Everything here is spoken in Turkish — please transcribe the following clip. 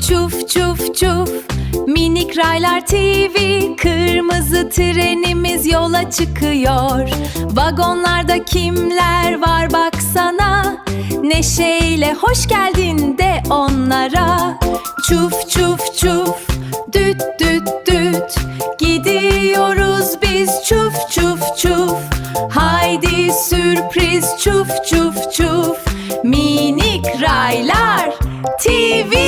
Çuf çuf çuf, minik raylar TV. Kırmızı trenimiz yola çıkıyor. Vagonlarda kimler var baksana. Neşeyle hoş geldin de onlara. Çuf çuf çuf, düt düt düt. Gidiyoruz biz çuf çuf çuf. Haydi sürpriz çuf çuf çuf. Minik Raylar TV.